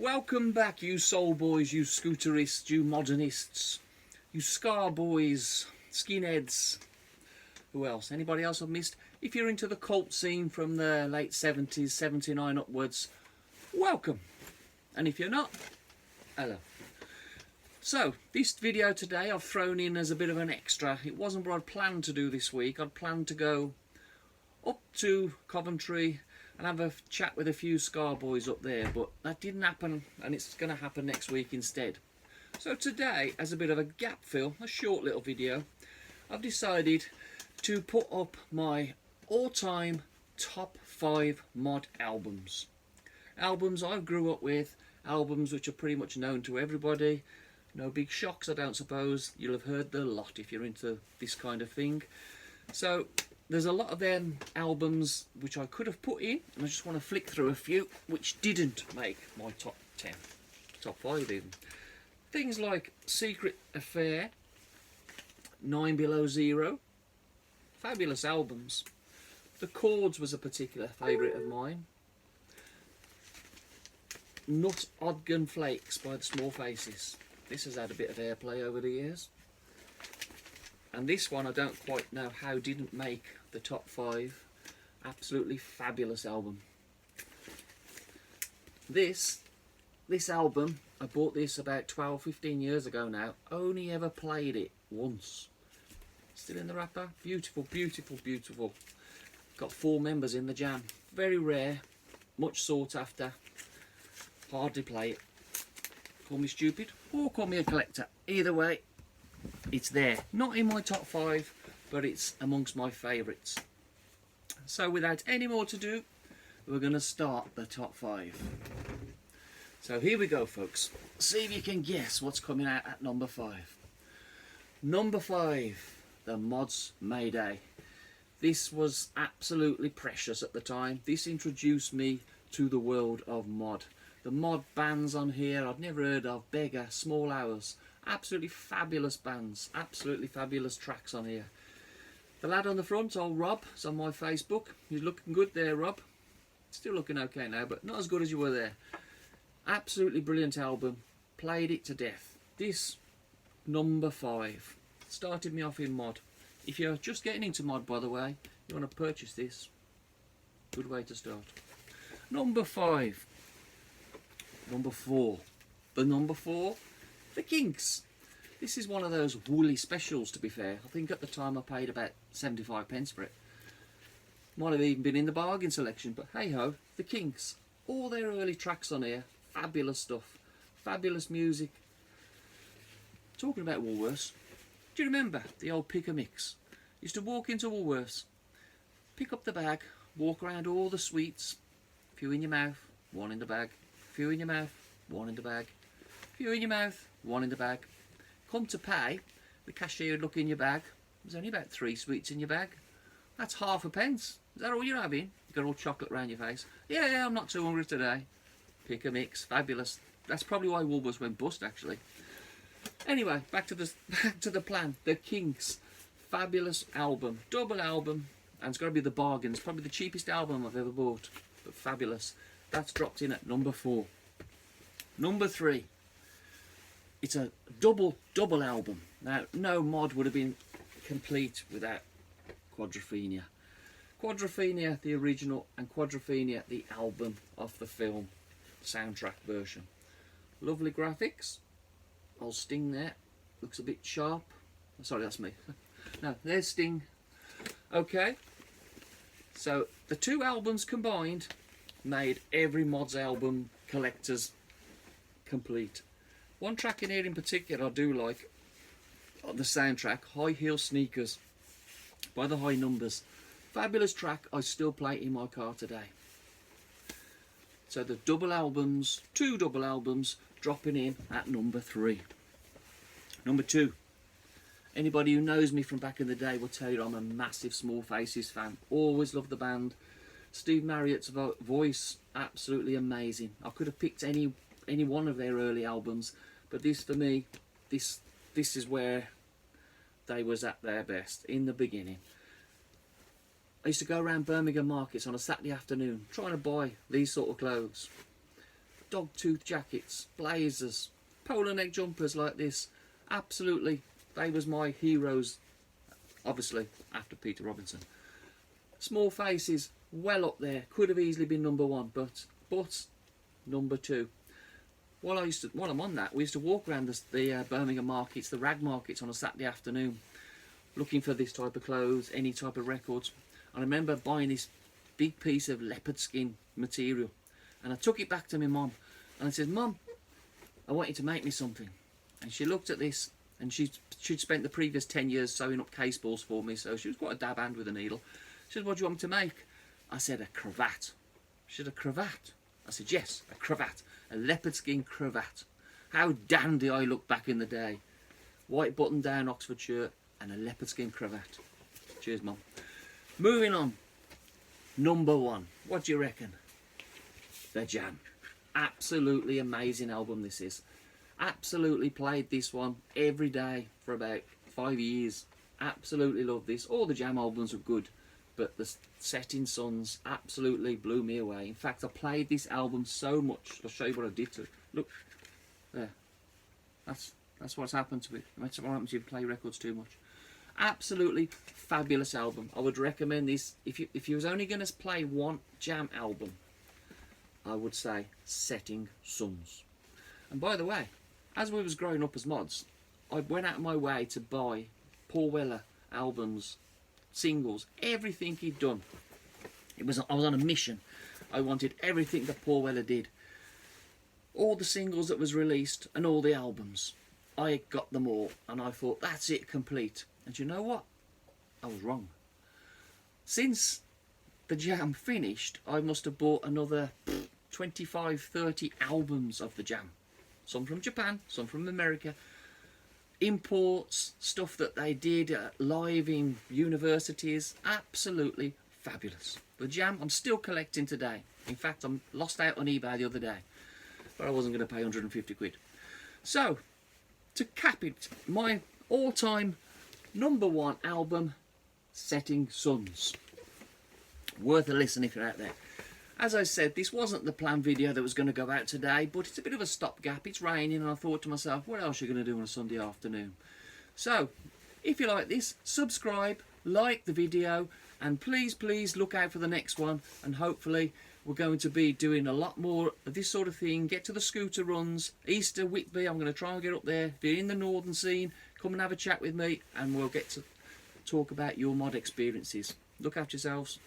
Welcome back, you soul boys, you scooterists, you modernists, you scar boys, skinheads. Who else? Anybody else I've missed? If you're into the cult scene from the late 70s, 79 upwards, welcome. And if you're not, hello. So, this video today I've thrown in as a bit of an extra. It wasn't what I'd planned to do this week. I'd planned to go up to Coventry and have a chat with a few scar boys up there, but that didn't happen, and it's going to happen next week instead. So today, as a bit of a gap fill, a short little video, I've decided to put up my all-time top 5 mod albums. Albums I grew up with, albums which are pretty much known to everybody. No big shocks, I don't suppose. You'll have heard the lot if you're into this kind of thing. So there's a lot of them albums which I could have put in, and I just want to flick through a few which didn't make my top 10, top 5 even. Things like Secret Affair, 9 Below Zero, fabulous albums. The Chords was a particular favourite of mine. Nut Odgun Flakes by the Small Faces. This has had a bit of airplay over the years. And this one I don't quite know how didn't make the top 5. Absolutely fabulous album. This album, I bought this about 12-15 years ago now. Only ever played it once. Still in the wrapper. Beautiful, beautiful, beautiful. Got 4 members in the jam. Very rare. Much sought after. Hardly play it. Call me stupid or call me a collector. Either way, it's there. Not in my top 5, but it's amongst my favourites. So without any more to do, we're going to start the top 5. So here we go, folks. See if you can guess what's coming out at number 5. Number 5, the Mods Mayday. This was absolutely precious at the time. This introduced me to the world of mod. The mod bands on here I'd never heard of. Beggar, Small Hours. Absolutely fabulous bands. Absolutely fabulous tracks on here. The lad on the front, old Rob, is on my Facebook. He's looking good there, Rob. Still looking okay now, but not as good as you were there. Absolutely brilliant album. Played it to death. This, number 5. Started me off in mod. If you're just getting into mod, by the way, you want to purchase this. Good way to start. Number 5. Number 4. The number 4, the Kinks. This is one of those woolly specials, to be fair. I think at the time I paid about 75 pence for it. Might have even been in the bargain selection, but hey ho, the Kinks. All their early tracks on here, fabulous stuff. Fabulous music. Talking about Woolworths, do you remember the old pick a mix? Used to walk into Woolworths, pick up the bag, walk around all the sweets, a few in your mouth, one in the bag, a few in your mouth, one in the bag, a few in your mouth, one in the bag. Come to pay, the cashier would look in your bag. There's only about 3 sweets in your bag. That's half a pence. Is that all you're having? You got all chocolate around your face. Yeah, I'm not too hungry today. Pick a mix, fabulous. That's probably why Woolworths went bust, actually. Anyway, back to the plan. The Kinks, fabulous album, double album, and it's got to be the bargains. Probably the cheapest album I've ever bought, but fabulous. That's dropped in at number 4. Number 3. It's a double album. Now, no mod would have been complete without Quadrophenia. Quadrophenia, the original, and Quadrophenia, the album of the film soundtrack version. Lovely graphics. Old Sting there. Looks a bit sharp. Sorry, that's me. No, there's Sting. Okay. So, the 2 albums combined made every mod's album collector's complete. One track in here in particular I do like, on the soundtrack, High Heel Sneakers by the High Numbers. Fabulous track, I still play it in my car today. So the double albums, 2 double albums, dropping in at number 3. Number 2. Anybody who knows me from back in the day will tell you I'm a massive Small Faces fan. Always loved the band. Steve Marriott's voice, absolutely amazing. I could have picked any one of their early albums, but this for me, this is where they was at their best in the beginning. I used to go around Birmingham markets on a Saturday afternoon trying to buy these sort of clothes. dog-tooth jackets, blazers, polo neck jumpers like this. Absolutely, they was my heroes, obviously, after Peter Robinson. Small Faces, well up there. Could have easily been number one, but number two. While I'm on that, we used to walk around the Birmingham markets, the rag markets on a Saturday afternoon, looking for this type of clothes, any type of records. And I remember buying this big piece of leopard skin material, and I took it back to my mum, and I said, "Mum, I want you to make me something." And she looked at this, and she'd spent the previous 10 years sewing up case balls for me, so she was quite a dab hand with a needle. She said, "What do you want me to make?" I said, "A cravat." She said, "A cravat?" I said, "Yes, a cravat. A leopard skin cravat." How dandy I looked back in the day. White button down Oxford shirt and a leopard skin cravat. Cheers, Mum. Moving on. Number one. What do you reckon? The Jam. Absolutely amazing album this is. Absolutely played this one every day for about 5 years. Absolutely love this. All the Jam albums are good, but the Setting Suns absolutely blew me away. In fact, I played this album so much. I'll show you what I did to it. Look, there. That's what's happened to it. That's what happens if you play records too much. Absolutely fabulous album. I would recommend this if you was only going to play one Jam album. I would say Setting Suns. And by the way, as we was growing up as mods, I went out of my way to buy Paul Weller albums, singles, everything he'd done. I was on a mission. I wanted everything that Paul Weller did. All the singles that was released and all the albums. I got them all, and I thought, that's it, complete. And you know what? I was wrong. Since the Jam finished, I must have bought another 25, 30 albums of the Jam. Some from Japan, some from America. Imports, stuff that they did live in universities. Absolutely fabulous. The Jam, I'm still collecting today. In fact, I'm lost out on eBay the other day, but I wasn't going to pay 150 quid. So, to cap it, my all-time number one album, Setting Suns. Worth a listen if you're out there. As I said, this wasn't the planned video that was going to go out today, but it's a bit of a stopgap. It's raining, and I thought to myself, what else are you going to do on a Sunday afternoon? So, if you like this, subscribe, like the video, and please look out for the next one. And hopefully, we're going to be doing a lot more of this sort of thing. Get to the scooter runs, Easter, Whitby. I'm going to try and get up there. If you're in the northern scene, come and have a chat with me, and we'll get to talk about your mod experiences. Look after yourselves.